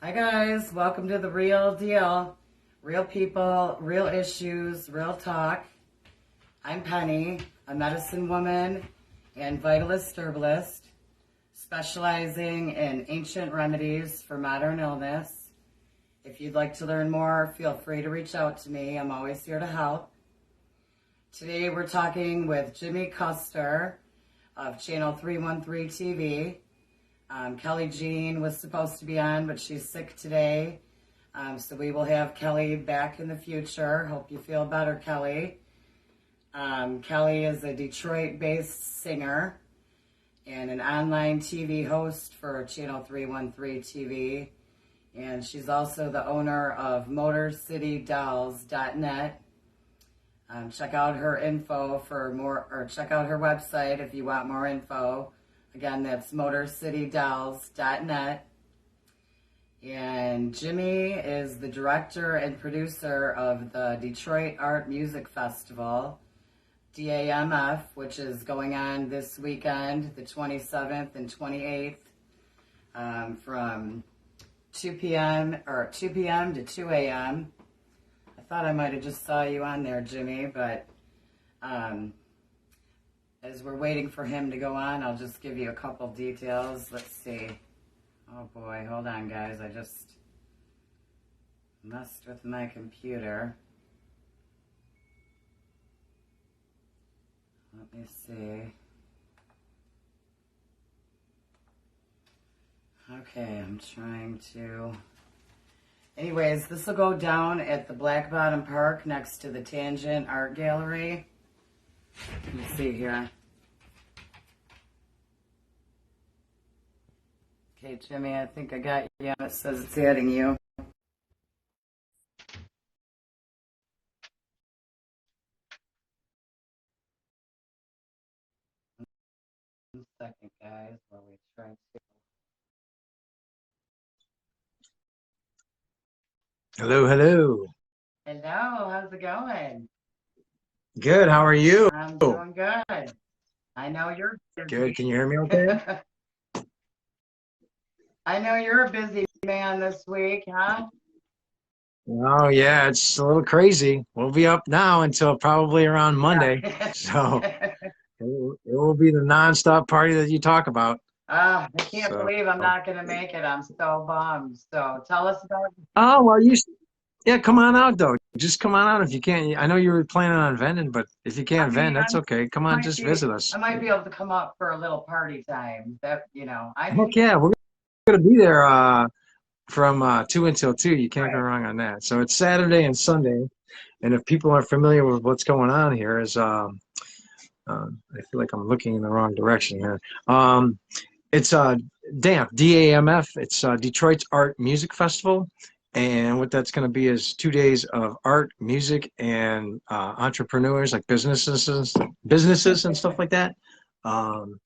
Hi guys, welcome to the Real Deal. Real people, real issues, real talk. I'm Penny, a medicine woman and vitalist herbalist, specializing in ancient remedies for modern illness. If you'd like to learn more, feel free to reach out to me. I'm always here to help. Today we're talking with Jimmy Custer of Channel 313 TV. Kelly Jean was supposed to be on, but she's sick today. So we will have Kelly back in the future. Hope you feel better, Kelly. Kelly is a Detroit-based singer and an online TV host for Channel 313 TV. And she's also the owner of MotorCityDolls.net. Check out her info for more, or check out her website if you want more info. Again, that's MotorCityDolls.net. And Jimmy is the director and producer of the Detroit Art Music Festival, DAMF, which is going on this weekend, the 27th and 28th, from 2 p.m. to 2 a.m. I thought I might have just saw you on there, Jimmy, but as we're waiting for him to go on, I'll just give you a couple details. Let's see. Oh boy, hold on guys. I just messed with my computer. Let me see. Okay, I'm trying to... Anyways, this will go down at the Black Bottom Park next to the Tangent Art Gallery. Let me see here. Okay, Jimmy, I think I got you. It says it's adding you. 1 second, guys, while we try to... Hello, hello. Hello, how's it going? Good. How are you? I'm doing good. I know you're Good. busy. Can you hear me okay? I know you're a busy man this week, huh? Oh, yeah. It's a little crazy. We'll be up now until probably around Monday. Yeah. So it will be the nonstop party that you talk about. I can't So, believe I'm not going to make it. I'm so bummed. So tell us about... oh, well, yeah, come on out though. Just come on out if you can. I know you were planning on vending, but if you I can't mean, vend, that's okay. Come on, just visit I us. might be able to come up for a little party time. That, I Heck need... yeah, we're gonna be there from 2 until 2. You can't go Right. wrong on that. So it's Saturday and Sunday. And if people aren't familiar with what's going on here, I feel like I'm looking in the wrong direction here. It's DAMF, DAMF. It's Detroit's Art Music Festival, and what that's going to be is 2 days of art, music, and entrepreneurs like businesses and stuff like that. Um,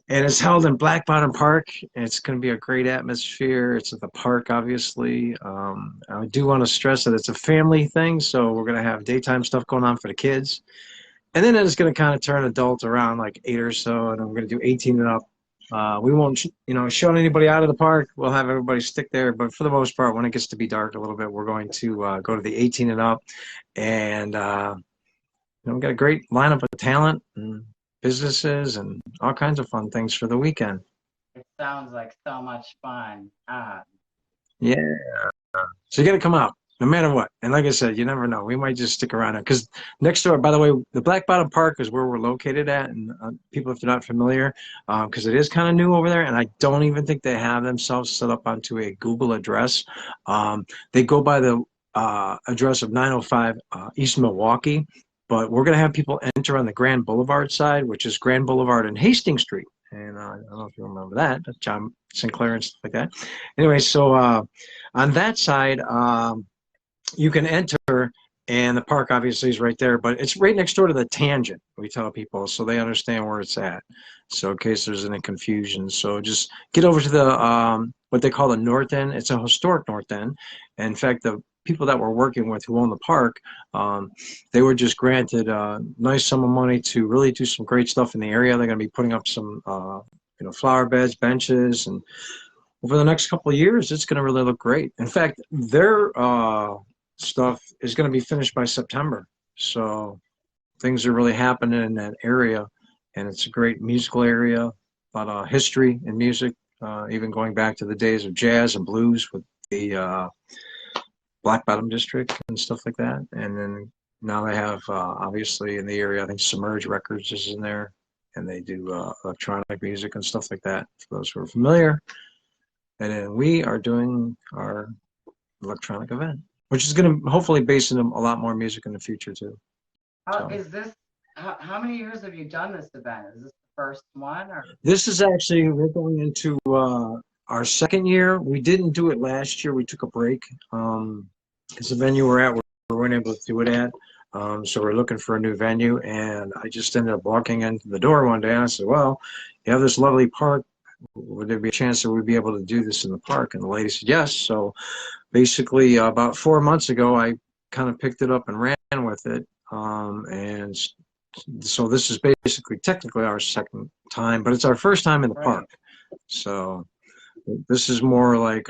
and it's held in Black Bottom Park. And it's going to be a great atmosphere. It's at the park, obviously. I do want to stress that it's a family thing, so we're going to have daytime stuff going on for the kids. And then it's going to kind of turn adult around like 8 or so, and I'm going to do 18 and up. We won't, show anybody out of the park. We'll have everybody stick there. But for the most part, when it gets to be dark a little bit, we're going to go to the 18 and up. And, we've got a great lineup of talent and businesses and all kinds of fun things for the weekend. It sounds like so much fun. Yeah. So you got to come out no matter what. And like I said, you never know. We might just stick around because next door, by the way, the Black Bottom Park is where we're located at. And people, if they're not familiar, because it is kind of new over there, and I don't even think they have themselves set up onto a Google address. They go by the address of 905 East Milwaukee. But we're going to have people enter on the Grand Boulevard side, which is Grand Boulevard and Hastings Street. And I don't know if you remember that, John Sinclair and stuff like that. Anyway, so on that side, you can enter, and the park obviously is right there, but it's right next door to the Tangent, we tell people, so they understand where it's at. So in case there's any confusion. So just get over to the what they call the North End. It's a historic North End. And in fact, the people that we're working with who own the park, they were just granted a nice sum of money to really do some great stuff in the area. They're going to be putting up some flower beds, benches, and over the next couple of years, it's going to really look great. In fact, their stuff is going to be finished by September. So things are really happening in that area, and it's a great musical area, but history and music, even going back to the days of jazz and blues with the Black Bottom District and stuff like that. And then now they have, obviously in the area, I think Submerge Records is in there, and they do electronic music and stuff like that, for those who are familiar. And then we are doing our electronic event, which is going to hopefully base in a lot more music in the future too. How is this? How many years have you done this event? Is this the first one, or? This is actually, we're going into our second year. We didn't do it last year. We took a break because the venue we're at, we weren't able to do it at. So we're looking for a new venue, and I just ended up walking into the door one day, and I said, well, you have this lovely park. Would there be a chance that we'd be able to do this in the park? And the lady said yes. So basically, about 4 months ago, I kind of picked it up and ran with it. And so this is basically technically our second time, but it's our first time in the park. So this is more like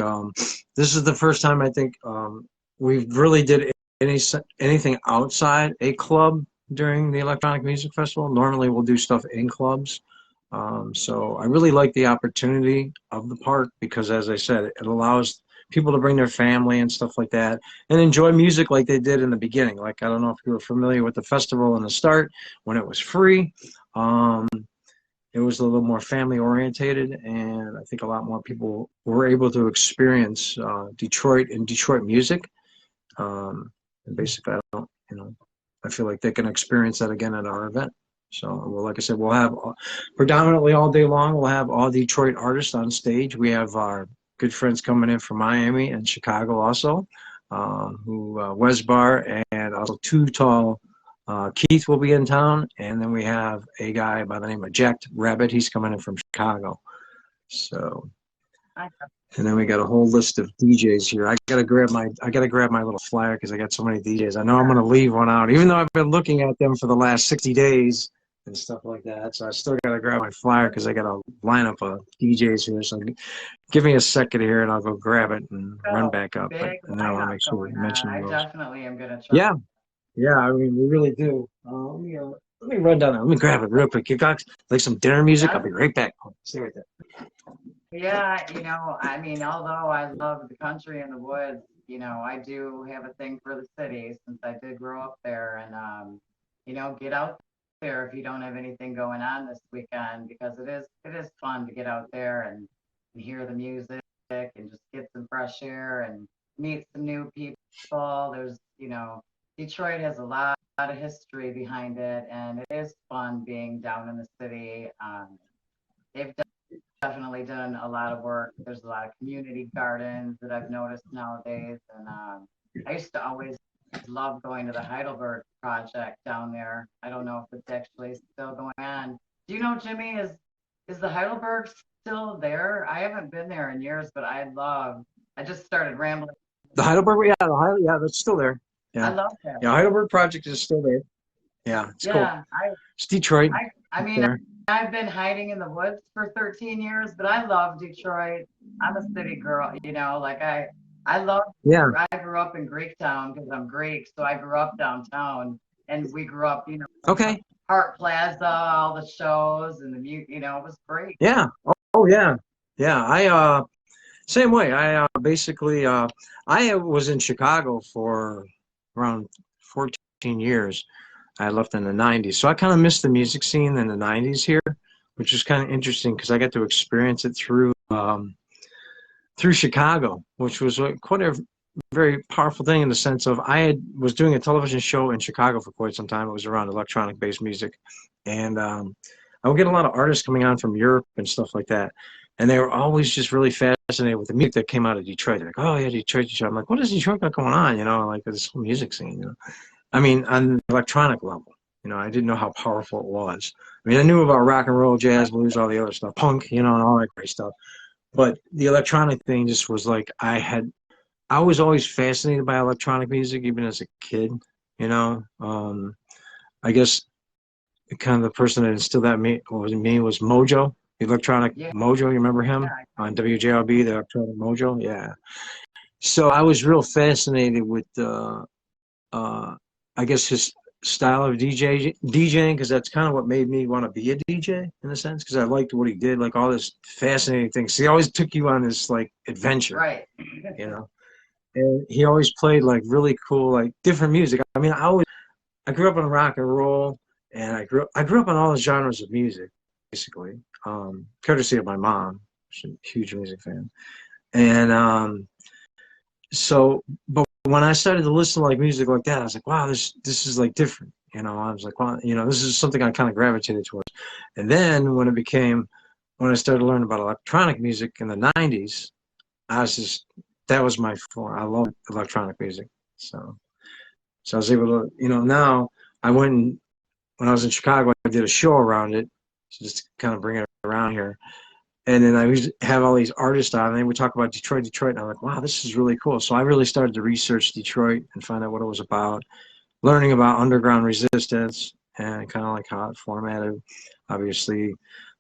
this is the first time I think we really did anything outside a club during the Electronic Music Festival. Normally we'll do stuff in clubs. So I really like the opportunity of the park because, as I said, it allows people to bring their family and stuff like that and enjoy music like they did in the beginning. Like, I don't know if you were familiar with the festival in the start when it was free. It was a little more family orientated, and I think a lot more people were able to experience Detroit and Detroit music. And basically, I feel like they can experience that again at our event. So, well, like I said, we'll have predominantly all day long, we'll have all Detroit artists on stage. We have our good friends coming in from Miami and Chicago also, Wesbar and also Too Tall Keith will be in town. And then we have a guy by the name of Jack Rabbit. He's coming in from Chicago. So, and then we got a whole list of DJs here. I gotta grab my little flyer because I got so many DJs. I know I'm gonna leave one out, even though I've been looking at them for the last 60 days and stuff like that. So I still gotta grab my flyer because I got a lineup of DJs here. So give me a second here, and I'll go grab it and run back up. And then I want to make sure we mention those. I definitely am gonna try. Yeah. I mean, we really do. Let me run down there. Let me grab it real quick. You got like some dinner music? I'll be right back. Stay right there. Yeah, I mean, although I love the country and the woods, I do have a thing for the city since I did grow up there, and get out there if you don't have anything going on this weekend, because it is fun to get out there and hear the music and just get some fresh air and meet some new people. There's, Detroit has a lot of history behind it, and it is fun being down in the city. They've definitely done a lot of work. There's a lot of community gardens that I've noticed nowadays, and I used to always love going to the Heidelberg project down there. I don't know if it's actually still going on. Do you know, Jimmy, is the Heidelberg still there? I haven't been there in years, but I just started rambling. The Heidelberg, yeah, that's still there. Yeah. I love that. Yeah, Heidelberg project is still there. Yeah, it's cool. It's Detroit. I mean, I've been hiding in the woods for 13 years, but I love Detroit. I'm a city girl, like I love, I grew up in Greektown because I'm Greek. So I grew up downtown, and we grew up, okay. Hart Plaza, all the shows and it was great. Yeah. Oh yeah. Yeah. I, same way. I basically, I was in Chicago for around 14 years. I left in the 90s. So I kind of missed the music scene in the 90s here, which is kind of interesting because I got to experience it through Chicago, which was quite a very powerful thing in the sense of was doing a television show in Chicago for quite some time. It was around electronic-based music. And I would get a lot of artists coming on from Europe and stuff like that. And they were always just really fascinated with the music that came out of Detroit. They're like, oh, yeah, Detroit. I'm like, what is Detroit got going on? Like this whole music scene, I mean, on the electronic level, I didn't know how powerful it was. I mean, I knew about rock and roll, jazz, blues, all the other stuff, punk, and all that great stuff. But the electronic thing just was like, I was always fascinated by electronic music, even as a kid, I guess kind of the person that instilled that was Mojo. Electronic Yeah. Mojo. You remember him Yeah. on WJLB, the Electronic Mojo? Yeah. So I was real fascinated with I guess his style of DJing, because that's kind of what made me want to be a DJ in a sense, because I liked what he did, like all this fascinating things. He always took you on this like adventure, Right. you know. And he always played like really cool, like different music. I mean, I grew up on rock and roll, and I grew up on all the genres of music, basically, courtesy of my mom. She's a huge music fan, and so, but when I started to listen to like music like that, I was like, wow, this is like different. You know, I was like, wow, you know, this is something I kind of gravitated towards. And then when I started learning about electronic music in the '90s, I was just that was my form. I love electronic music. So I was able to, you know, now I went and when I was in Chicago, I did a show around it, so just to kind of bring it around here. And then I would have all these artists on, and they would talk about Detroit, and I'm like, wow, this is really cool. So I really started to research Detroit and find out what it was about, learning about underground resistance and kind of like how it formatted. Obviously,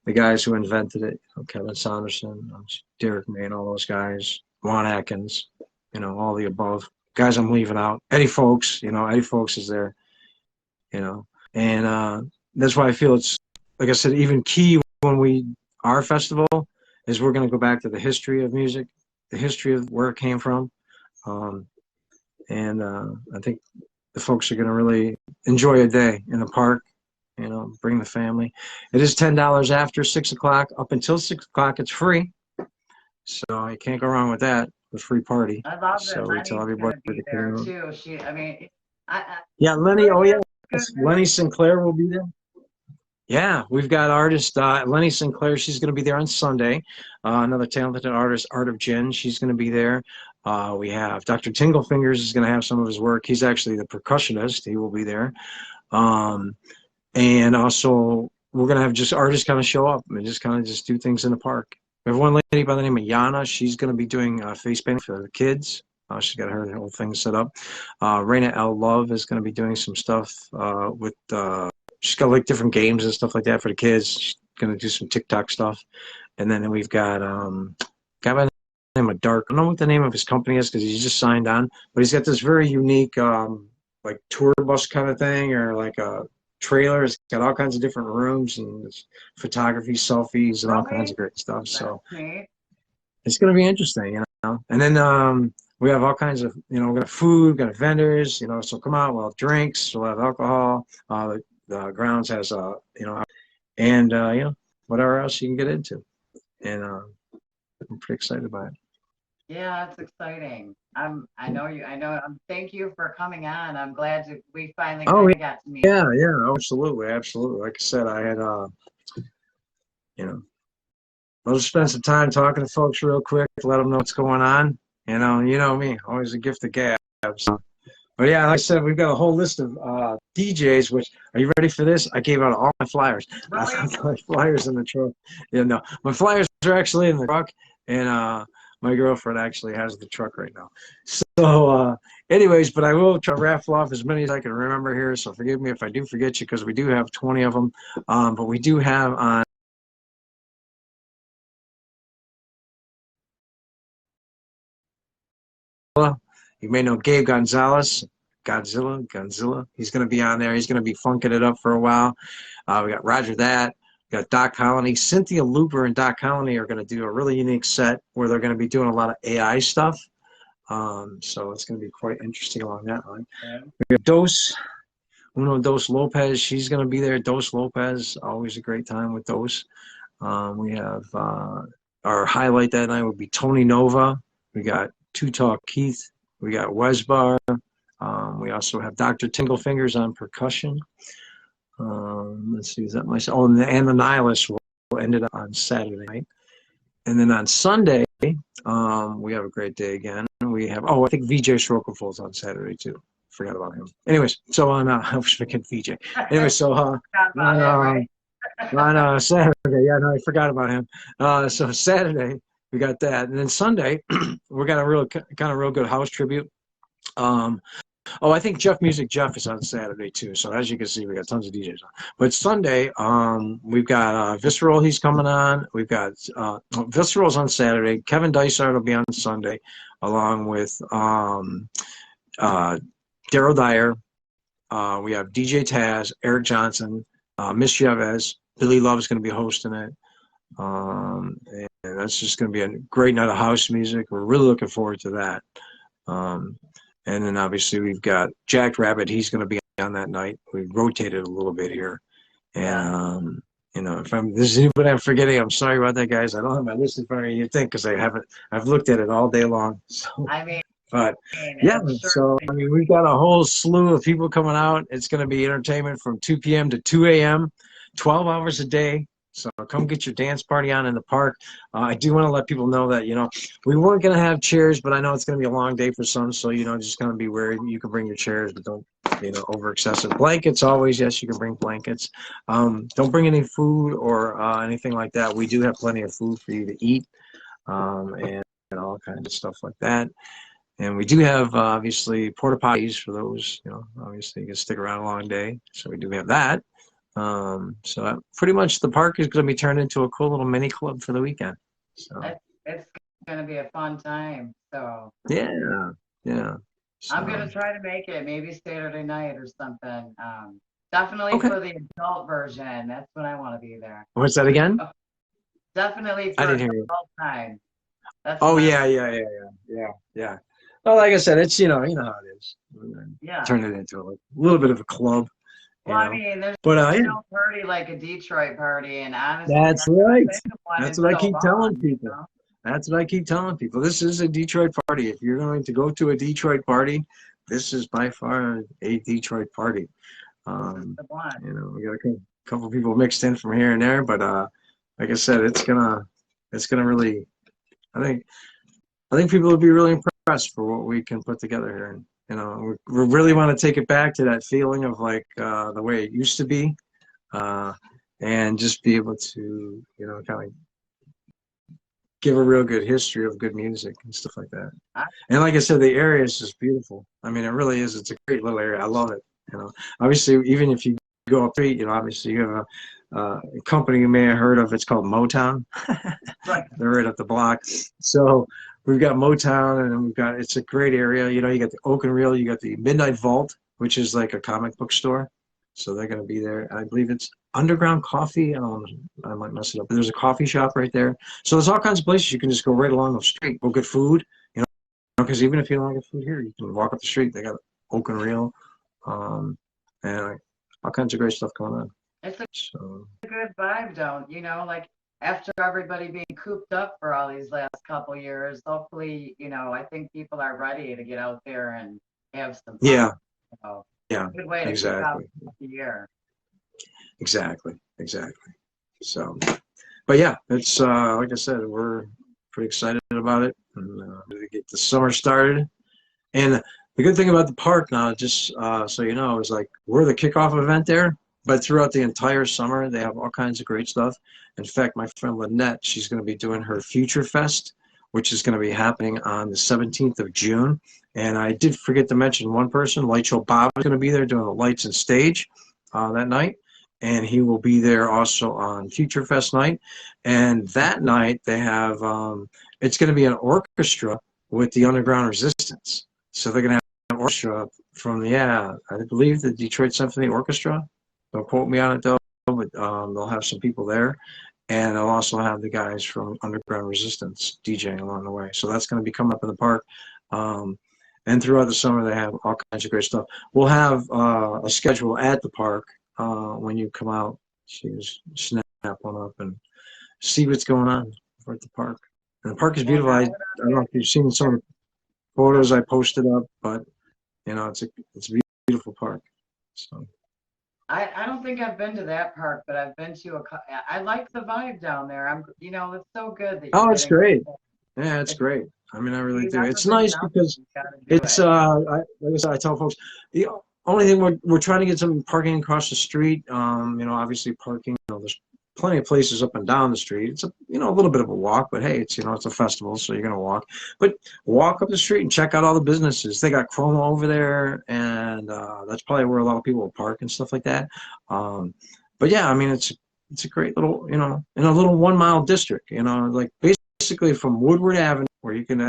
the guys who invented it, you know, Kevin Saunderson, Derek May, and all those guys, Juan Atkins, you know, all the above. Guys I'm leaving out. Eddie Fowlkes, you know, Eddie Fowlkes is there, you know. And that's why I feel it's, like I said, even key when our festival is we're going to go back to the history of music, the history of where it came from. Um, and I think the folks are going to really enjoy a day in the park, you know, bring the family. It is $10 after 6 o'clock. Up until 6 o'clock, it's free. So you can't go wrong with that. A free party. I love that So we tell Lenny's everybody gonna to be come there in. too. I mean, Yeah, Lenny. really Oh, yeah. good. Lenny Sinclair will be there. Yeah, we've got artist Lenny Sinclair. She's going to be there on Sunday. Another talented artist, Art of Gin. She's going to be there. We have Dr. Tinglefingers is going to have some of his work. He's actually the percussionist. He will be there. Um, and also, we're going to have just artists kind of show up and just kind of just do things in the park. We have one lady by the name of Yana. She's going to be doing face painting for the kids. She's got her whole thing set up. Raina L. Love is going to be doing some stuff with she's got like different games and stuff like that for the kids. She's gonna do some TikTok stuff, and then we've got guy by the name of Dark. I don't know what the name of his company is because he's just signed on, but he's got this very unique like tour bus kind of thing or like a trailer. It's got all kinds of different rooms and it's photography, selfies, and all kinds Really? of great stuff. That's So neat. it's gonna be interesting, you know. And then we have all kinds of, you know, we got food, we got vendors, you know, so come out, we'll have drinks, we'll have alcohol. The grounds has you know, and you know, whatever else you can get into, and I'm pretty excited about it. Yeah, it's exciting. I know you. I know. Thank you for coming on. I'm glad we finally Oh kind of got to meet. yeah, absolutely, absolutely. Like I said, I had you know, I'll just spend some time talking to folks real quick, let them know what's going on. You know me, always a gift of gab. So. But yeah, like I said, we've got a whole list of DJs. Which are you ready for this? I gave out all my flyers. I Really? left my flyers in the truck. You know, my flyers are actually in the truck, and my girlfriend actually has the truck right now. So, anyways, but I will try to raffle off as many as I can remember here. So forgive me if I do forget you, because we do have 20 of them. But we do have on. You may know Gabe Gonzalez, Godzilla. He's going to be on there. He's going to be funking it up for a while. We got Roger That. We got Doc Colony. Cynthia Looper and Doc Colony are going to do a really unique set where they're going to be doing a lot of AI stuff. So it's going to be quite interesting along that line. Okay. We have Dos Lopez. She's going to be there. Dos Lopez, always a great time with Dos. We have our highlight that night would be Tony Nova. We got Two Talk Keith. We got Wesbar. We also have Dr. Tinglefingers on percussion. Let's see, is that my? Oh, and the Nihilist will end it on Saturday night. And then on Sunday, we have a great day again. We have, I think VJ Shrokeful's on Saturday too. Forgot about him. Anyways, so on, I was forgetting VJ. Anyway, so Right? on Saturday, yeah, no, I forgot about him. So Saturday, we got that. And then Sunday, we got a real good house tribute. Oh, I think Jeff Music Jeff is on Saturday too. So as you can see, we got tons of DJs on. But Sunday, we've got Visceral. He's coming on. We've got Visceral's on Saturday. Kevin Dysart will be on Sunday, along with Daryl Dyer. We have DJ Taz, Eric Johnson, Miss Chavez. Billy Love's going to be hosting it. And that's just going to be a great night of house music. We're really looking forward to that. And then obviously we've got Jack Rabbit. He's going to be on that night. We rotated a little bit here. And, you know, if there's anybody I'm forgetting, I'm sorry about that, guys. I don't have my list in front of me, you think, because I've looked at it all day long. So, I mean, but yeah, so I mean, we've got a whole slew of people coming out. It's going to be entertainment from 2 p.m. to 2 a.m., 12 hours a day. So come get your dance party on in the park. I do want to let people know that, you know, we weren't going to have chairs, but I know it's going to be a long day for some. So, you know, just going to be wary. You can bring your chairs, but don't, you know, over excessive. Blankets, always, yes, you can bring blankets. Don't bring any food or anything like that. We do have plenty of food for you to eat and all kinds of stuff like that. And we do have, obviously, porta potties for those, you know, obviously you can stick around a long day. So we do have that. So pretty much the park is going to be turned into a cool little mini club for the weekend. So it's going to be a fun time. So yeah. So, I'm going to try to make it maybe Saturday night or something. Definitely okay. for the adult version. That's when I want to be there. What's that again? Definitely for I didn't hear you. adult time. That's Oh yeah. Well, like I said, it's you know how it is. Yeah. Turn it into a little bit of a club. Well, I mean, there's no party like a Detroit party, and honestly, that's right. That's what I keep telling people. You know? That's what I keep telling people. This is a Detroit party. If you're going to go to a Detroit party, this is by far a Detroit party. You know, we got a couple people mixed in from here and there, but like I said, it's gonna really. I think people will be really impressed for what we can put together here. And, you know, we really want to take it back to that feeling of like the way it used to be, and just be able to, you know, kind of give a real good history of good music and stuff like that. And like I said, the area is just beautiful. I mean, it really is. It's a great little area. I love it. You know, obviously, even if you go up street, you know, obviously you have a company you may have heard of. It's called Motown. Right. They're right up the block. So we've got Motown, and it's a great area. You know, you got the Oak and Reel, you got the Midnight Vault, which is like a comic book store. So they're going to be there. I believe it's Underground Coffee. I might mess it up, but there's a coffee shop right there. So there's all kinds of places you can just go right along the street, go get food. You know, because even if you don't get food here, you can walk up the street. They got Oak and Reel, and all kinds of great stuff going on. It's a good vibe, don't you know? Like after everybody being cooped up for all these last couple years, hopefully, you know, I think people are ready to get out there and have some fun. Yeah. So, yeah. Good way to exactly. kick off the year. Exactly. So, but yeah, it's like I said, we're pretty excited about it and to get the summer started. And the good thing about the park now, just so you know, is like we're the kickoff event there. But throughout the entire summer, they have all kinds of great stuff. In fact, my friend Lynette, she's going to be doing her Future Fest, which is going to be happening on the 17th of June. And I did forget to mention one person, Light Show Bob, is going to be there doing the lights and stage that night. And he will be there also on Future Fest night. And that night, they have, it's going to be an orchestra with the Underground Resistance. So they're going to have an orchestra from, I believe the Detroit Symphony Orchestra. Don't quote me on it though, but they'll have some people there, and they'll also have the guys from Underground Resistance DJing along the way. So that's going to be coming up in the park, and throughout the summer they have all kinds of great stuff. We'll have a schedule at the park when you come out. So you just snap one up and see what's going on at the park. And the park is beautiful. I don't know if you've seen some of the photos I posted up, but you know it's a beautiful park. So. I don't think I've been to that park, but I've been to I like the vibe down there. You know, it's so good that. Oh, it's great. Yeah, it's great. I mean, I really do. It's nice because it's like I said, I tell folks the only thing we're trying to get some parking across the street. You know, obviously parking. You know, there's plenty of places up and down the street. It's a a little bit of a walk, but hey, it's it's a festival, so you're gonna walk. But walk up the street and check out all the businesses. They got Chroma over there, and that's probably where a lot of people will park and stuff like that. But yeah, I mean it's a great little in a little 1 mile district. Like basically from Woodward Avenue, where you can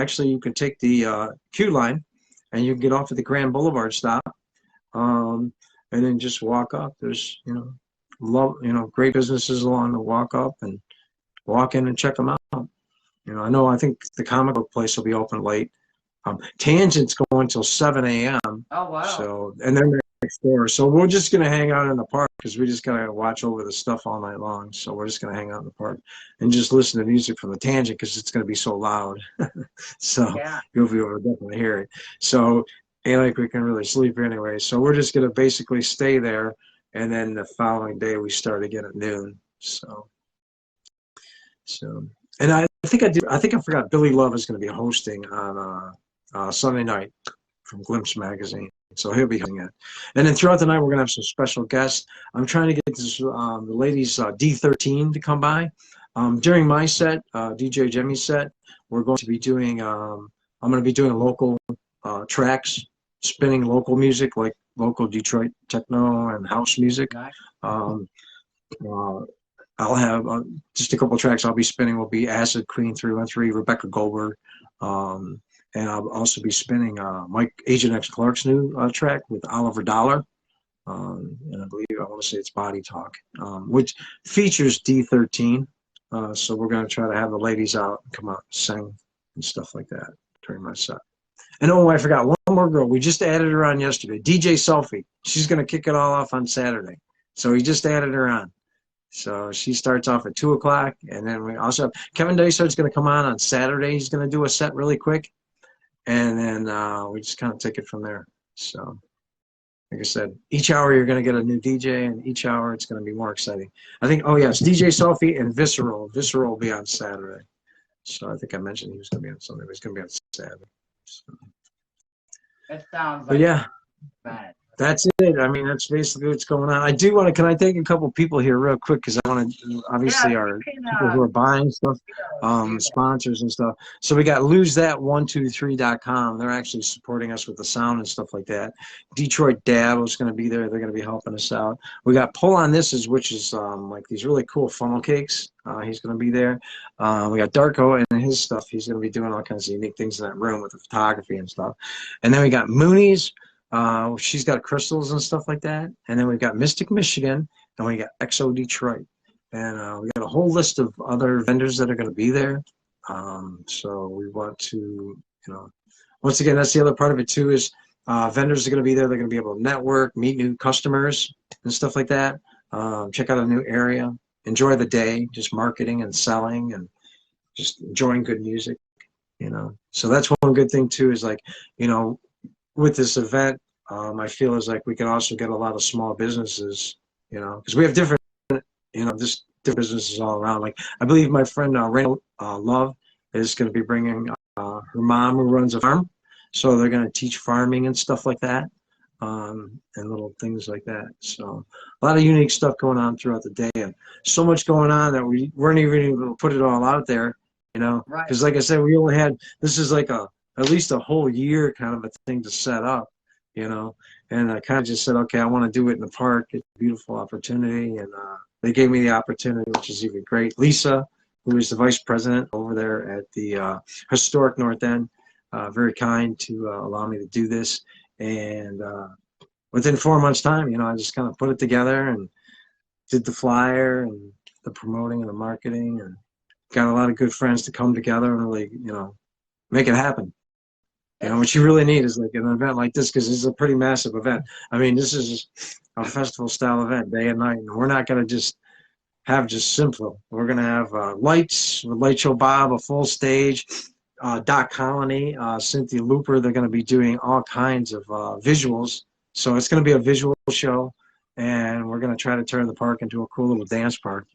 take the Q line, and you can get off at the Grand Boulevard stop, and then just walk up. There's great businesses along the walk up, and walk in and check them out. I think the comic book place will be open late. Tangent's going till 7 a.m. Oh, wow. So, and they're next door. So we're just going to hang out in the park because we just got to watch over the stuff all night long. So we're just going to hang out in the park and just listen to music from the Tangent because it's going to be so loud. So Yeah. you'll be able to definitely hear it. So ain't like we can really sleep anyway. So we're just going to basically stay there. And then the following day we start again at noon. So, and I think I forgot Billy Love is going to be hosting on Sunday night from Glimpse Magazine. So he'll be hosting it. And then throughout the night, we're going to have some special guests. I'm trying to get this, the ladies D13 to come by. During my set, DJ Jimmy's set, we're going to be doing, I'm going to be doing local tracks, spinning local music, like local Detroit techno and house music. Nice. I'll have just a couple of tracks I'll be spinning will be Acid Queen 313, Rebecca Goldberg. And I'll also be spinning Mike Agent X Clark's new track with Oliver Dollar. And I want to say it's Body Talk, which features D13. So we're going to try to have the ladies out and come out and sing and stuff like that during my set. And oh, I forgot one more girl. We just added her on yesterday. DJ Selfie. She's going to kick it all off on Saturday. So we just added her on. So she starts off at 2 o'clock. And then we also have Kevin Dysart's going to come on Saturday. He's going to do a set really quick. And then we just kind of take it from there. So like I said, each hour you're going to get a new DJ, and each hour it's going to be more exciting. I think, it's DJ Selfie and Visceral. Visceral will be on Saturday. So I think I mentioned he was going to be on Sunday, but he's going to be on Saturday. So. It sounds like but yeah, bad. That's it. I mean, that's basically what's going on. I do want to, can I thank a couple people here real quick? Because I want to, obviously, our people who are buying stuff, sponsors and stuff. So we got losethat123.com. They're actually supporting us with the sound and stuff like that. Detroit Dab is going to be there. They're going to be helping us out. We got Pull on This, which is like these really cool funnel cakes. He's going to be there. We got Darko and his stuff. He's going to be doing all kinds of unique things in that room with the photography and stuff. And then we got Mooney's. She's got crystals and stuff like that. And then we've got Mystic Michigan, and we got XO Detroit. And we got a whole list of other vendors that are going to be there. So we want to, once again, that's the other part of it too, is vendors are going to be there. They're going to be able to network, meet new customers and stuff like that. Check out a new area. Enjoy the day, just marketing and selling and just enjoying good music, So that's one good thing too, is like, with this event, I feel is like we can also get a lot of small businesses, because we have different, just different businesses all around. Like I believe my friend Randall Love is going to be bringing her mom who runs a farm, so they're going to teach farming and stuff like that, and little things like that. So a lot of unique stuff going on throughout the day, and so much going on that we weren't even able to put it all out there, because like I said, we only had, this is like at least a whole year kind of a thing to set up, and I kind of just said, okay, I want to do it in the park. It's a beautiful opportunity. And they gave me the opportunity, which is even great. Lisa, who is the vice president over there at the historic North End, very kind to allow me to do this. And within 4 months time, I just kind of put it together and did the flyer and the promoting and the marketing, and got a lot of good friends to come together and really, make it happen. What you really need is like an event like this, because this is a pretty massive event. I mean, this is a festival style event, day and night, and we're not going to just have just simple. We're going to have lights with Light Show Bob, a full stage, Doc Colony, Cynthia Looper. They're going to be doing all kinds of visuals. So it's going to be a visual show, and we're going to try to turn the park into a cool little dance park,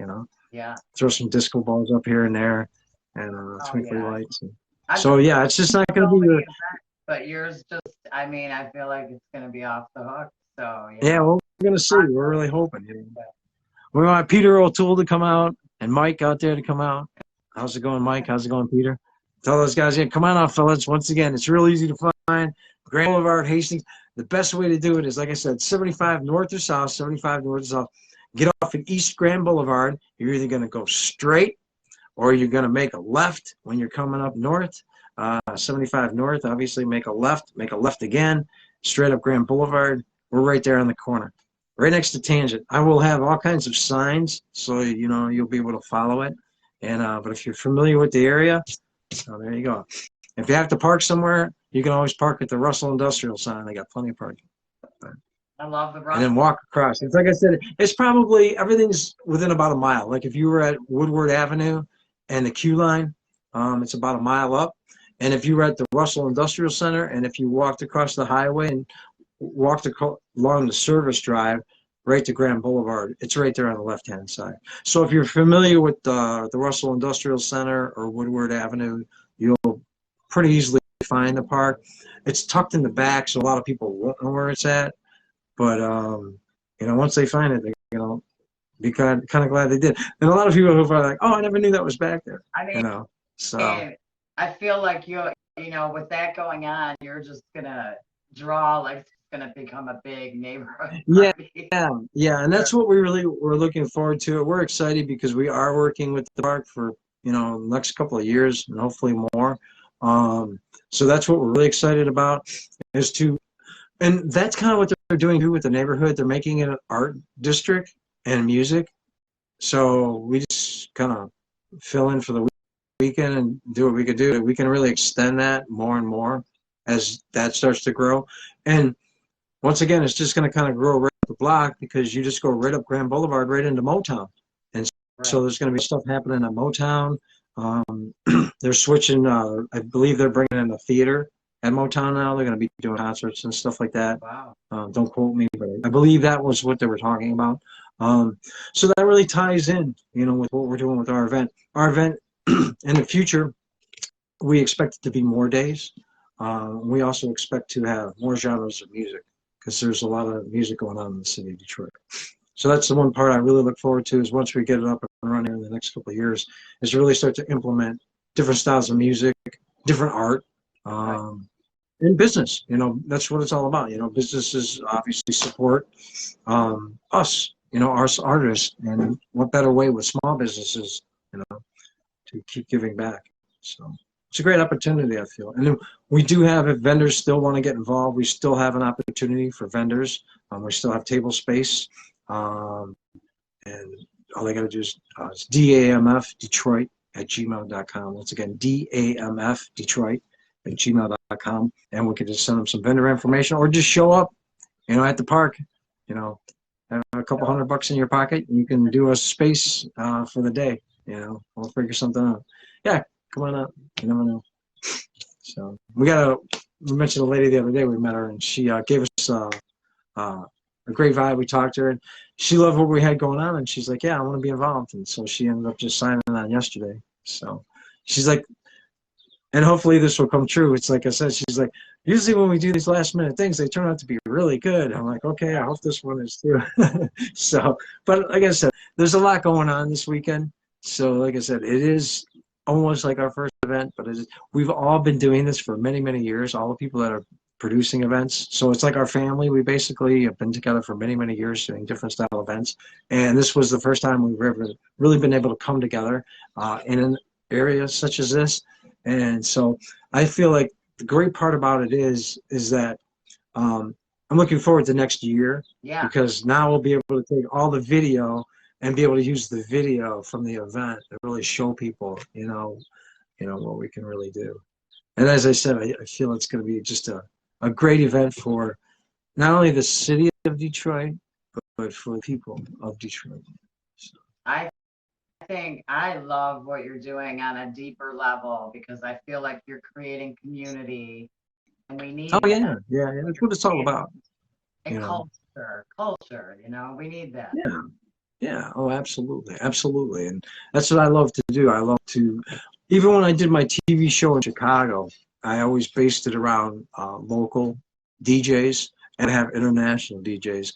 Yeah. Throw some disco balls up here and there, and twinkly lights. And, So yeah, it's just not going to be the. But yours just, I mean, I feel like it's going to be off the hook. So yeah, well, we're going to see. We're really hoping. We want Peter O'Toole to come out and Mike out there to come out. How's it going, Mike? How's it going, Peter? Tell those guys, yeah, come on out, fellas. Once again, it's real easy to find. Grand Boulevard, Hastings. The best way to do it is, like I said, 75 north or south, 75 north or south. Get off at East Grand Boulevard. You're either going to go straight or you're going to make a left when you're coming up north. 75 north, obviously make a left again, straight up Grand Boulevard. We're right there on the corner, right next to Tangent. I will have all kinds of signs, so you know you'll be able to follow it. And but if you're familiar with the area, so there you go. If you have to park somewhere, you can always park at the Russell Industrial sign. They got plenty of parking. I love the run. And then walk across. It's like I said, it's probably everything's within about a mile. Like if you were at Woodward Avenue and the Q line, it's about a mile up. And if you were at the Russell Industrial Center, and if you walked across the highway and walked along the service drive right to Grand Boulevard, it's right there on the left-hand side. So if you're familiar with the Russell Industrial Center or Woodward Avenue, you'll pretty easily find the park. It's tucked in the back, so a lot of people won't know where it's at. But you know, once they find it, they be kind of glad they did. And a lot of people who are like, "Oh, I never knew that was back there." I mean, you know, so and I feel like you know, with that going on, you're just gonna draw like it's gonna become a big neighborhood. Yeah, and that's what we're looking forward to. We're excited because we are working with the park for the next couple of years and hopefully more. So that's what we're really excited about and that's kind of what they're doing too with the neighborhood. They're making it an art district and music. So we just kind of fill in for the weekend and do what we could do. We can really extend that more and more as that starts to grow. And once again, it's just going to kind of grow right up the block because you just go right up Grand Boulevard right into Motown. And so there's going to be stuff happening at Motown. They're switching, I believe they're bringing in a theater at Motown now. They're going to be doing concerts and stuff like that. Wow. Don't quote me, but I believe that was what they were talking about. So that really ties in, with what we're doing with our event. Our event in the future, we expect it to be more days. We also expect to have more genres of music because there's a lot of music going on in the city of Detroit. So that's the one part I really look forward to is once we get it up and running in the next couple of years, is to really start to implement different styles of music, different art, in business. That's what it's all about. Businesses obviously support us, our artists, and what better way with small businesses, to keep giving back. So it's a great opportunity, I feel. And then we do have, if vendors still want to get involved, we still have an opportunity for vendors. We still have table space. And all they got to do is DAMFDetroit@gmail.com. Once again, DAMFDetroit@gmail.com. And we could just send them some vendor information or just show up, at the park, have a couple $100 in your pocket. And you can do a space for the day. We'll figure something out. Yeah, come on up. You never know. So we mentioned a lady the other day. We met her, and she gave us a great vibe. We talked to her, and she loved what we had going on. And she's like, "Yeah, I want to be involved." And so she ended up just signing on yesterday. So she's like, and hopefully this will come true. It's like I said, she's like, usually when we do these last minute things, they turn out to be really good. I'm like, okay, I hope this one is too. So, but like I said, there's a lot going on this weekend. So like I said, it is almost like our first event, but we've all been doing this for many, many years, all the people that are producing events. So it's like our family. We basically have been together for many, many years doing different style events. And this was the first time we've ever really been able to come together in an area such as this. And so I feel like the great part about it is that I'm looking forward to next year. Yeah. Because now we'll be able to take all the video and be able to use the video from the event to really show people, what we can really do. And as I said, I feel it's going to be just a great event for not only the city of Detroit, but for the people of Detroit. So. I think I love what you're doing on a deeper level because I feel like you're creating community, and we need. Oh yeah, that's what it's all about. And culture, we need that. Yeah. Oh, absolutely, and that's what I love to do. I love to, even when I did my TV show in Chicago, I always based it around local DJs and have international DJs.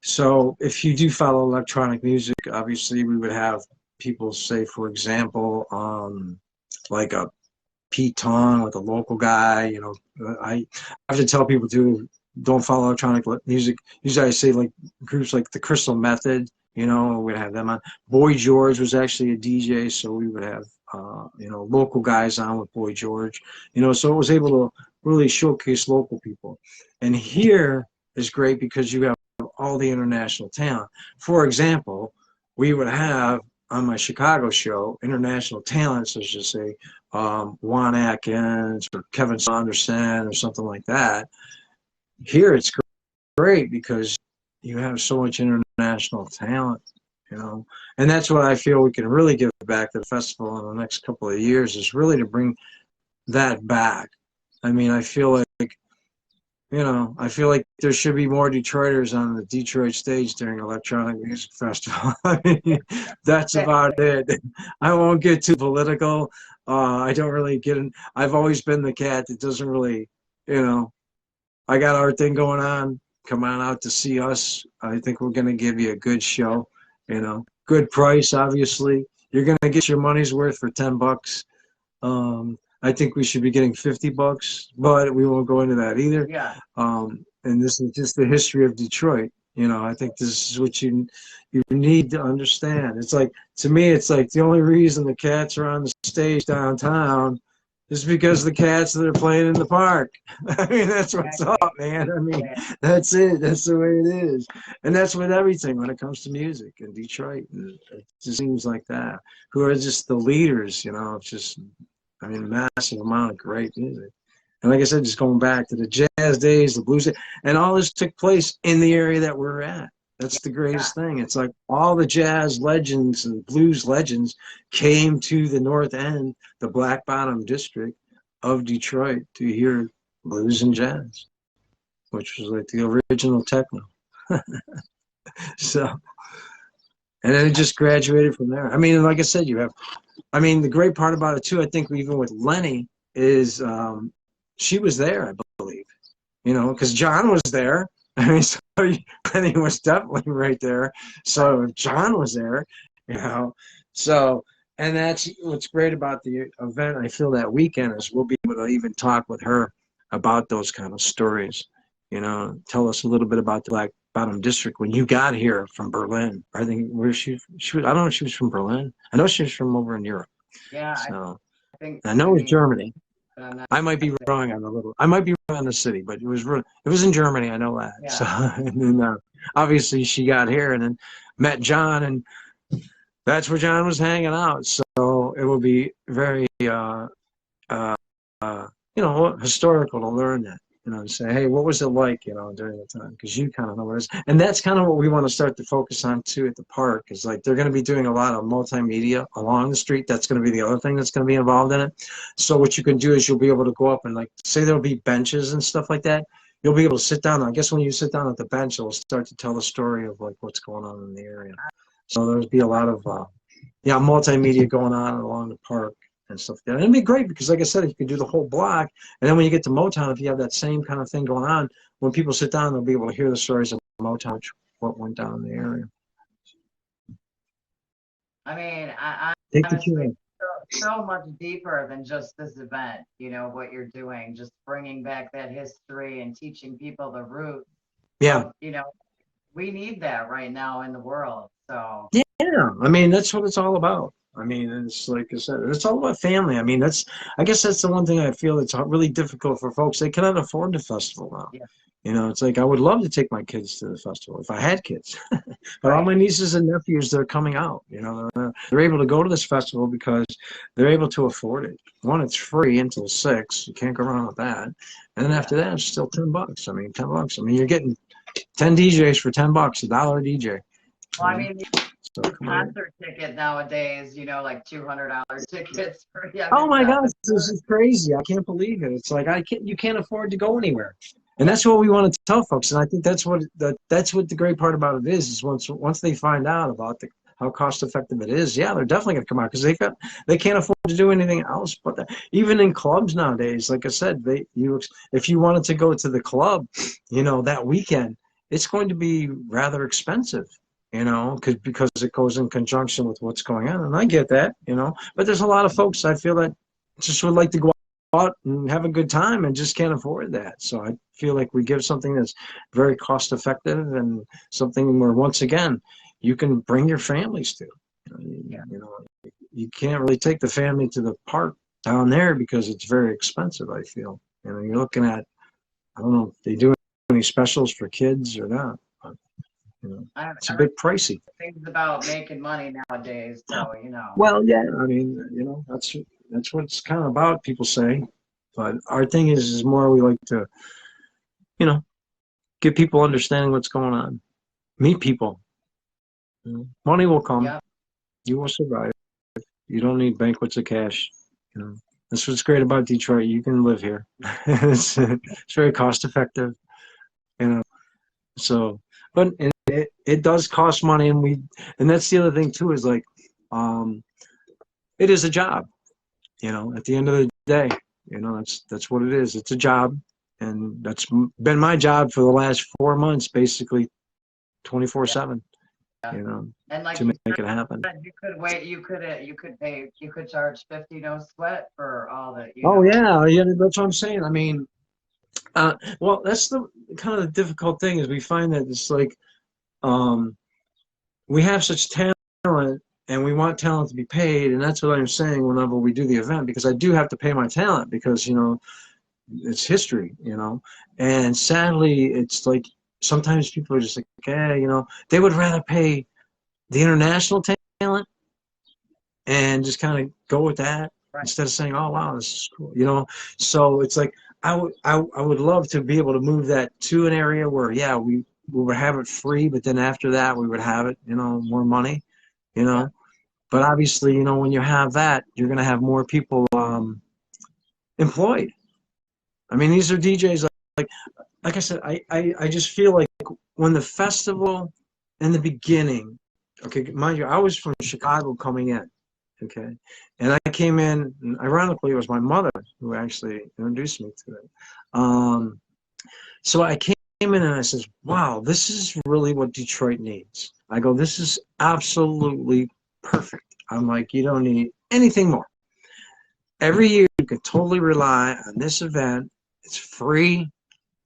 So if you do follow electronic music, obviously we would have people say, for example, like a Pete Tong with a local guy. I have to tell people to don't follow electronic music. Usually I say like groups like the Crystal Method. We'd have them on. Boy George was actually a DJ, so we would have local guys on with Boy George. So it was able to really showcase local people. And here is great because you have all the international talent. For example, we would have on my Chicago show international talent, such as say Juan Atkins or Kevin Saunderson or something like that. Here it's great because you have so much international talent, and that's what I feel we can really give back to the festival in the next couple of years, is really to bring that back. I mean, I feel like there should be more Detroiters on the Detroit stage during Electronic Music Festival. I mean, that's about it. I won't get too political. I don't really get in. I've always been the cat that doesn't really, I got our thing going on. Come on out to see us. I think we're going to give you a good show, good price, obviously. You're going to get your money's worth for $10. I think we should be getting $50, but we won't go into that either. Yeah. And this is just the history of Detroit. I think this is what you need to understand. It's like, to me, it's like the only reason the Cats are on the stage downtown is because the Cats that are playing in the park. I mean, that's what's up, man. I mean, that's it. That's the way it is. And that's with everything when it comes to music in Detroit. It just seems like that. Who are just the leaders, just, I mean, massive amount of great music. And like I said, just going back to the jazz days, the blues, and all this took place in the area that we're at. That's the greatest thing. It's like all the jazz legends and blues legends came to the North End, the Black Bottom district of Detroit, to hear blues and jazz, which was like the original techno. So, and then it just graduated from there. I mean, like I said, the great part about it too, I think even with Lenny, is she was there, I believe, because John was there. I mean, so Lenny was definitely right there. So John was there, So, and that's what's great about the event. I feel that weekend is we'll be able to even talk with her about those kind of stories. Tell us a little bit about the Black Bottom District when you got here from Berlin. I think where she was. I don't know if she was from Berlin. I know she was from over in Europe. Yeah. So I know it's Germany. I might be sure. wrong on I might be wrong on the city, but it was in Germany. I know that. Yeah. So, and then obviously she got here and then met John, and that's where John was hanging out. So it will be very, historical to learn that. To say, hey, what was it like, during the time? Because you kind of know what it is. And that's kind of what we want to start to focus on, too, at the park, is like they're going to be doing a lot of multimedia along the street. That's going to be the other thing that's going to be involved in it. So what you can do is you'll be able to go up and, like, say there'll be benches and stuff like that. You'll be able to sit down. I guess when you sit down at the bench, it'll start to tell the story of, like, what's going on in the area. So there'll be a lot of, multimedia going on along the park and stuff like that. And it'd be great because, like I said, you can do the whole block. And then when you get to Motown, if you have that same kind of thing going on, when people sit down, they'll be able to hear the stories of Motown, what went down in the area. I mean, I Take the honestly, so much deeper than just this event, what you're doing, just bringing back that history and teaching people the roots. Yeah. We need that right now in the world. So yeah, I mean, that's what it's all about. I mean, it's like I said, it's all about family. I mean, I guess that's the one thing I feel it's really difficult for folks. They cannot afford the festival now. Yeah. It's like I would love to take my kids to the festival if I had kids. But all my nieces and nephews, they're coming out. They're able to go to this festival because they're able to afford it. One, it's free until 6. You can't go wrong with that. And then after that, it's still $10. I mean, $10. I mean, you're getting 10 DJs for $10, $1 DJ. Well, I mean, the concert ticket nowadays, like $200 tickets for. Oh my God, this is crazy! I can't believe it. It's like you can't afford to go anywhere, and that's what we want to tell folks. And I think that's what the great part about it is once they find out about how cost effective it is, yeah, they're definitely going to come out because they can't afford to do anything else. But even in clubs nowadays, like I said, if you wanted to go to the club, that weekend, it's going to be rather expensive, because it goes in conjunction with what's going on. And I get that, but there's a lot of folks I feel that just would like to go out and have a good time and just can't afford that. So I feel like we give something that's very cost effective and something where, once again, you can bring your families to. You can't really take the family to the park down there because it's very expensive, I feel. You're looking at, I don't know if they do any specials for kids or not, but, it's a bit pricey. Things about making money nowadays, so Well, yeah, I mean, that's what it's kind of about, people say. But our thing is more we like to, get people understanding what's going on, meet people. Money will come. Yep. You will survive. You don't need banquets of cash. That's what's great about Detroit. You can live here. it's very cost effective. So, but it does cost money, and that's the other thing too, is like, it is a job. At the end of the day, that's what it is. It's a job, and that's been my job for the last 4 months, basically, 24/7. And like to make it happen. You could wait. You could charge 50 no sweat for all that. Yeah, that's what I'm saying. I mean, well, that's the kind of the difficult thing is we find that it's like, we have such talent and we want talent to be paid, and that's what I'm saying whenever we do the event, because I do have to pay my talent because it's history, and sadly it's like sometimes people are just like, they would rather pay the international talent and just kind of go with that, right, instead of saying, oh wow, this is cool, so it's like I would love to be able to move that to an area where we would have it free, but then after that we would have it more money, but obviously when you have that, you're going to have more people employed. I mean, these are DJs like I said, I just feel like when the festival in the beginning, okay, mind you, I was from Chicago coming in, okay, and I came in, and ironically, it was my mother who actually introduced me to it. So I came in and I says, wow, this is really what Detroit needs. I go, this is absolutely perfect. I'm like, you don't need anything more. Every year, you can totally rely on this event. It's free.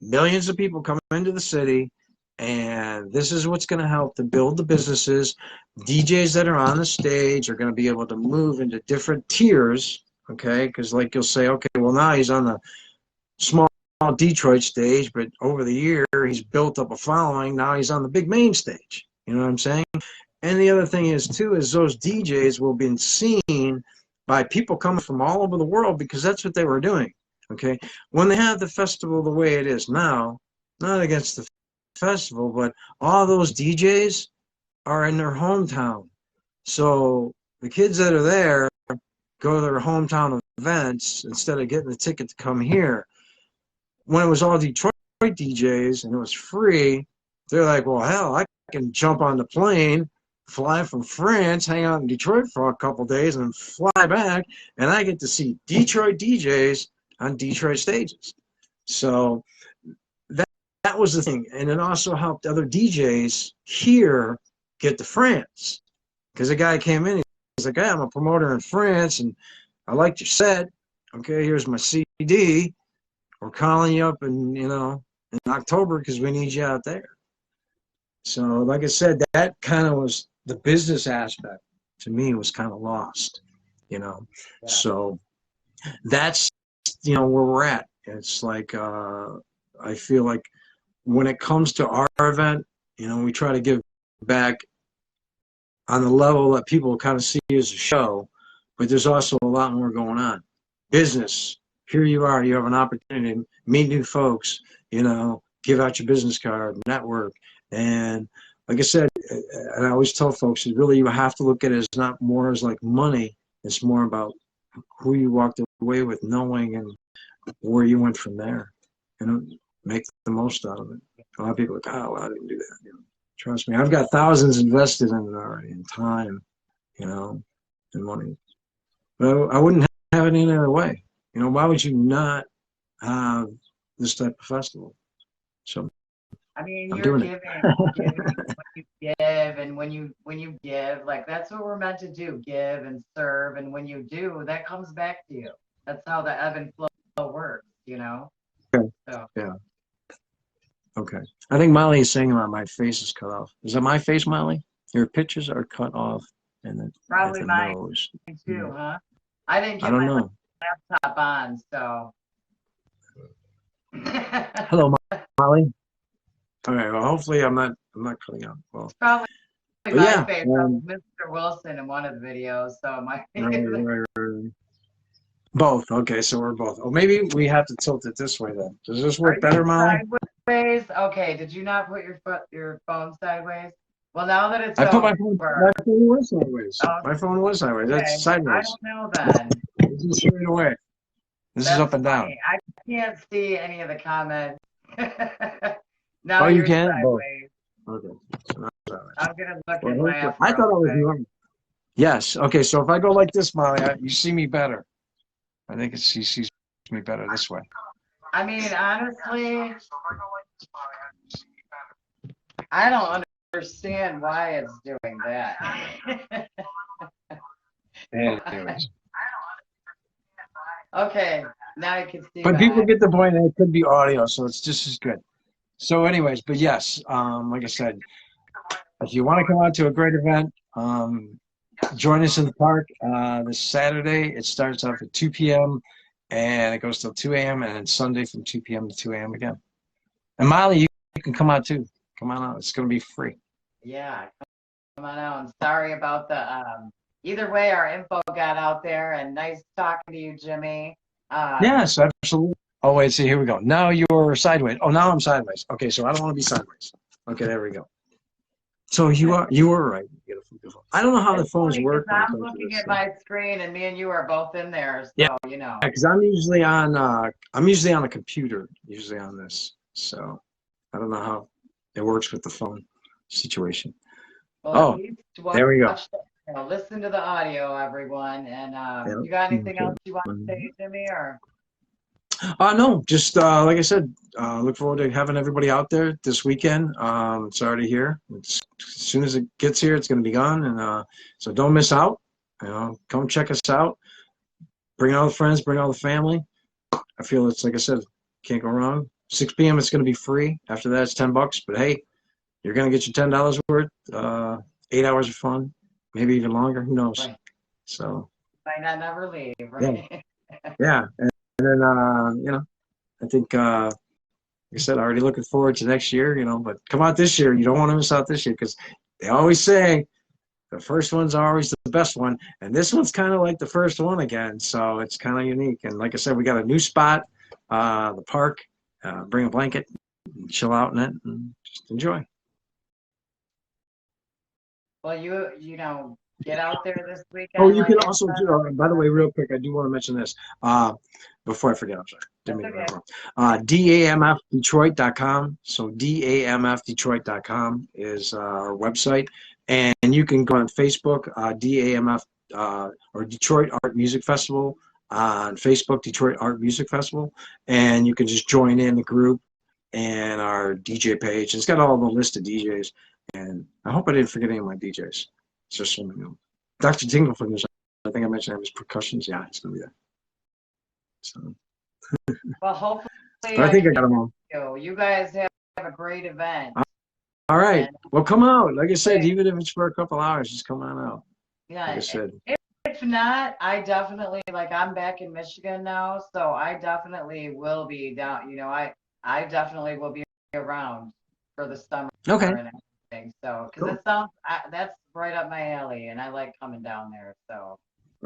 Millions of people come into the city, and this is what's going to help to build the businesses. DJs that are on the stage are going to be able to move into different tiers, okay? Because like you'll say, okay, well now he's on the small Detroit stage, but over the year he's built up a following. Now he's on the big main stage. You know what I'm saying? And the other thing is too is those DJs will be seen by people coming from all over the world because that's what they were doing. Okay, when they have the festival the way it is now, not against the festival, but all those DJs are in their hometown. So the kids that are there go to their hometown events instead of getting the ticket to come here. When it was all Detroit DJs and it was free, they're like, well, hell, I can jump on the plane, fly from France, hang out in Detroit for a couple days, and fly back, and I get to see Detroit DJs on Detroit stages. So that was the thing. And it also helped other DJs here get to France. Because a guy came in, he's like, hey, I'm a promoter in France, and I liked your set. Okay, here's my CD. We're calling you up in October because we need you out there. So like I said, that kind of was the business aspect to me was kind of lost, Yeah. So that's where we're at. It's like I feel like when it comes to our event, we try to give back on the level that people kind of see as a show, but there's also a lot more going on. Business. Here you are. You have an opportunity to meet new folks. Give out your business card, network, and like I said, and I always tell folks, really you have to look at it as not more as like money. It's more about who you walked away with knowing and where you went from there. Make the most out of it. A lot of people are like, oh, well, I didn't do that. Trust me, I've got thousands invested in it already, in time, and money. But I wouldn't have it any other way. Why would you not have this type of festival? So I mean, I'm you're doing it. giving when you give, and when you give, like that's what we're meant to do, give and serve, and when you do, that comes back to you. That's how the ebb and flow works, you know. Okay. So Yeah. Okay. I think Molly is saying that my face is cut off. Is that my face, Molly? Your pictures are cut off and at probably the mine nose. too, Yeah. huh? I didn't I get don't my know. laptop on, so Hello, Molly. All right. Well, hopefully I'm not cutting out. Well, probably but my yeah. face. I was Mr. Wilson in one of the videos, so my Right. Both. Okay, so we're both. Oh, maybe we have to tilt it this way then. Does this Are work you better, Molly? sideways? Okay, did you not put your phone sideways? Well, now that it's I put over, my phone was sideways. oh, My phone was sideways. That's okay. I sideways. don't know then. This is straight away. This is That's up and down. funny. I can't see any of the comments. Now Oh, you you're can? Both. sideways. Okay. So now it's sideways. I'm gonna look Well, and laugh I real thought I was quick. wrong. Yes. Okay. So if I go like this, Molly, you see me better. I think she sees me better this way. I mean, honestly, I don't understand why it's doing that. Anyways. Okay, now you can see But people mine. get the point that it could be audio, so it's just as good. So anyways, but yes, like I said, if you want to come out to a great event, join us in the park this Saturday. It starts off at 2 p.m. and it goes till 2 a.m. and then Sunday from 2 p.m. to 2 a.m. again. And Molly, you can come out too. Come on out. It's going to be free. Yeah, come on out. And sorry about the either way, our info got out there, and nice talking to you, Jimmy. Yes, absolutely. Oh, wait, see, here we go. Now you're sideways. Oh, now I'm sideways. Okay, so I don't want to be sideways. Okay, there we go. So you were right. Beautiful. I don't know how the It's phones funny because work when it I'm comes to looking this at stuff. my screen, and me and you are both in there, Yeah, so you know. because I'm usually on a computer, usually on this. So I don't know how it works with the phone situation. Well, at Oh, least there we go. watch, listen to the audio, everyone. And Yeah. you got anything Okay. else you want to say, Jimmy? Or No, just like I said, look forward to having everybody out there this weekend. It's already here. As soon as it gets here, it's going to be gone, and so don't miss out. Come check us out. Bring all the friends, bring all the family. I feel it's like I said, can't go wrong. 6 p.m. It's going to be free. After that, it's $10. But hey, you're going to get your $10 worth. 8 hours of fun, maybe even longer. Who knows? right, So might not never leave, yeah, right? yeah, and then I think like I said, already looking forward to next year. But come out this year. You don't want to miss out this year because they always say the first one's always the best one, and this one's kind of like the first one again. So it's kind of unique. And like I said, we got a new spot, the park. Bring a blanket, and chill out in it, and just enjoy. Well, get out there this Oh, weekend, you like can I also said. do. By the way, real quick, I do want to mention this before I forget. I'm sorry. Didn't That's mean to okay. interrupt. DAMFdetroit.com. So DAMFdetroit.com is our website, and you can go on Facebook, DAMF or Detroit Art Music Festival on Facebook, Detroit Art Music Festival, and you can just join in the group and our DJ page. It's got all the list of DJs, and I hope I didn't forget any of my DJs. It's just so many. Dr. Dinglefinger, I think I mentioned his percussions. Yeah, it's gonna be there. So, Well, hopefully but I I think can I got hear them all. you. You guys have a great event, All right. and Well, come out. Like I said, hey, even if it's for a couple hours, just come on out. Like I yeah. said. If not, I definitely like I'm back in Michigan now, so I definitely will be down. I definitely will be around for the summer Okay. and everything. So, because Cool. it sounds that's right up my alley, and I like coming down there. So,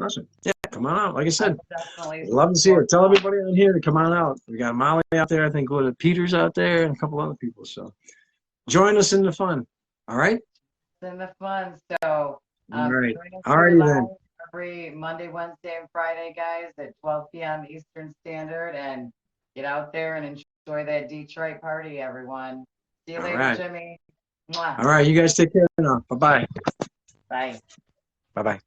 Awesome. Yeah, come on out. Like I I said, will definitely love to see support it. Tell everybody on here to come on out. We got Molly out there. I think Peter's out there and a couple other people. So join us in the fun. All right. in the fun. So, All right. join us All here righty live then. every Monday, Wednesday, and Friday, guys, at 12 p.m. Eastern Standard, and get out there and enjoy that Detroit party, everyone. See you All later, right. Jimmy. Mwah. All right. You guys take care now. Bye bye. Bye. Bye bye.